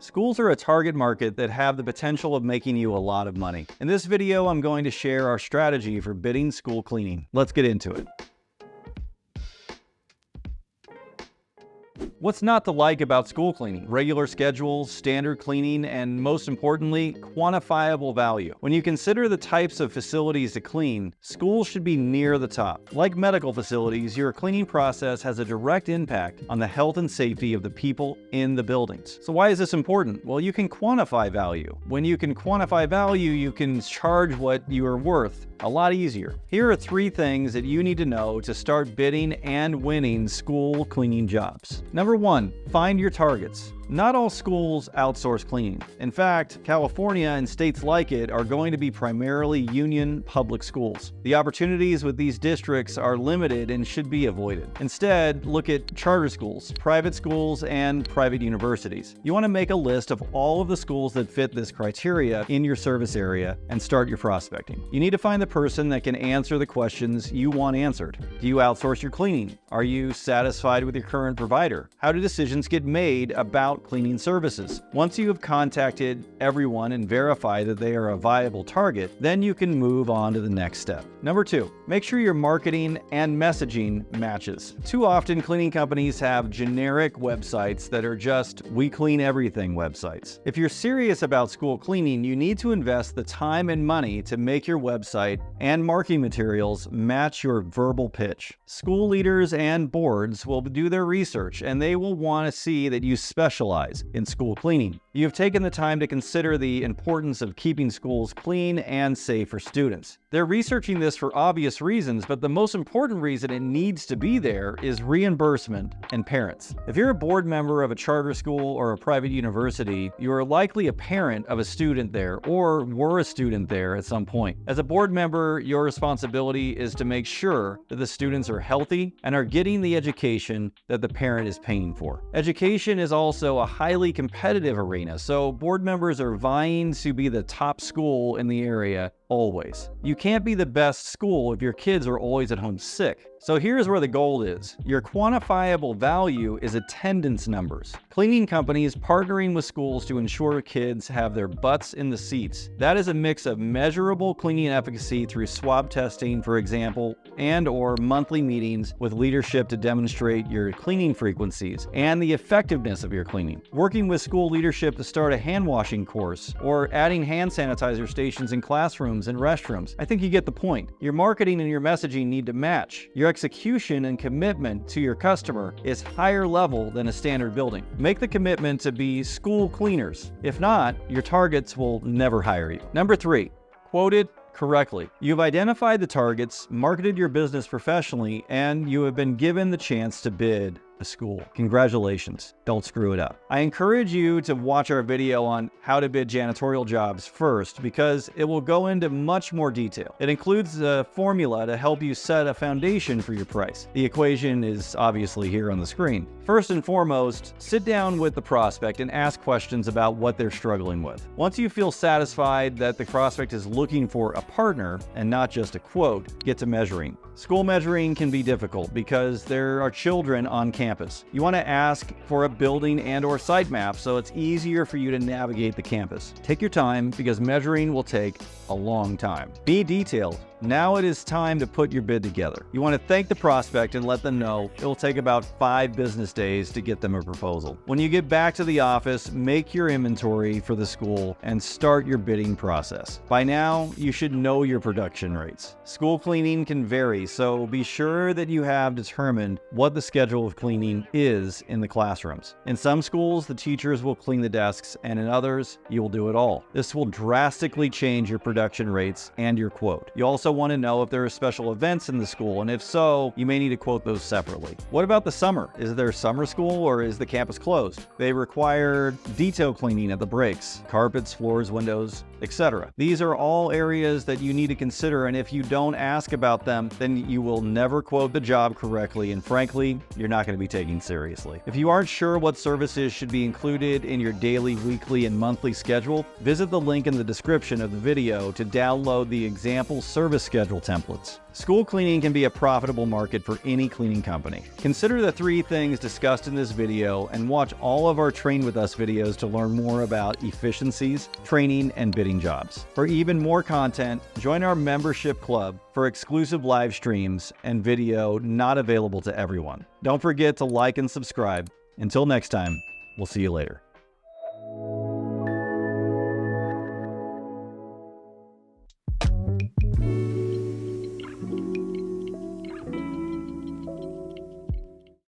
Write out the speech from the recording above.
Schools are a target market that have the potential of making you a lot of money. In this video, I'm going to share our strategy for bidding school cleaning. Let's get into it. What's not to like about school cleaning? Regular schedules, standard cleaning, and most importantly, quantifiable value. When you consider the types of facilities to clean, schools should be near the top. Like medical facilities, your cleaning process has a direct impact on the health and safety of the people in the buildings. So why is this important? Well, you can quantify value. When you can quantify value, you can charge what you are worth a lot easier. Here are 3 things that you need to know to start bidding and winning school cleaning jobs. Number 1, find your targets. Not all schools outsource cleaning. In fact, California and states like it are going to be primarily union public schools. The opportunities with these districts are limited and should be avoided. Instead, look at charter schools, private schools, and private universities. You want to make a list of all of the schools that fit this criteria in your service area and start your prospecting. You need to find the person that can answer the questions you want answered. Do you outsource your cleaning? Are you satisfied with your current provider? How do decisions get made about cleaning services? Once you have contacted everyone and verify that they are a viable target, then you can move on to the next step. Number 2, make sure your marketing and messaging matches. Too often, cleaning companies have generic websites that are just "we clean everything" websites. If you're serious about school cleaning, you need to invest the time and money to make your website and marketing materials match your verbal pitch. School leaders and boards will do their research, and they will want to see that you specialize in school cleaning. You have taken the time to consider the importance of keeping schools clean and safe for students. They're researching this for obvious reasons, but the most important reason it needs to be there is reimbursement and parents. If you're a board member of a charter school or a private university, you are likely a parent of a student there or were a student there at some point. As a board member, your responsibility is to make sure that the students are healthy and are getting the education that the parent is paying for. Education is also a highly competitive arena, so board members are vying to be the top school in the area always. You can't be the best school if your kids are always at home sick. So here's where the goal is. Your quantifiable value is attendance numbers. Cleaning companies partnering with schools to ensure kids have their butts in the seats. That is a mix of measurable cleaning efficacy through swab testing, for example, and/or monthly meetings with leadership to demonstrate your cleaning frequencies and the effectiveness of your cleaning. Working with school leadership to start a hand washing course or adding hand sanitizer stations in classrooms and restrooms. I think you get the point. Your marketing and your messaging need to match. Your execution and commitment to your customer is higher level than a standard building. Make the commitment to be school cleaners. If not, your targets will never hire you. Number 3, quoted correctly. You've identified the targets, marketed your business professionally, and you have been given the chance to bid a school. Congratulations. Don't screw it up. I encourage you to watch our video on how to bid janitorial jobs first because it will go into much more detail. It includes a formula to help you set a foundation for your price. The equation is obviously here on the screen. First and foremost, sit down with the prospect and ask questions about what they're struggling with. Once you feel satisfied that the prospect is looking for a partner and not just a quote, get to measuring. School measuring can be difficult because there are children on campus. You want to ask for a building and/or site map so it's easier for you to navigate the campus. Take your time because measuring will take a long time. Be detailed. Now it is time to put your bid together. You want to thank the prospect and let them know it will take about 5 business days to get them a proposal. When you get back to the office, make your inventory for the school and start your bidding process. By now, you should know your production rates. School cleaning can vary, so be sure that you have determined what the schedule of cleaning is in the classrooms. In some schools, the teachers will clean the desks, and in others, you will do it all. This will drastically change your production rates and your quote. You also want to know if there are special events in the school, and if so, you may need to quote those separately. What about the summer? Is there summer school or is the campus closed? They require detail cleaning at the breaks, carpets, floors, windows, etc. These are all areas that you need to consider, and if you don't ask about them, then you will never quote the job correctly, and frankly, you're not going to be taken seriously. If you aren't sure what services should be included in your daily, weekly, and monthly schedule, visit the link in the description of the video to download the example service schedule templates. School cleaning can be a profitable market for any cleaning company. Consider the 3 things discussed in this video and watch all of our Train With Us videos to learn more about efficiencies, training, and bidding jobs. For even more content, join our membership club for exclusive live streams and video not available to everyone. Don't forget to like and subscribe. Until next time, we'll see you later.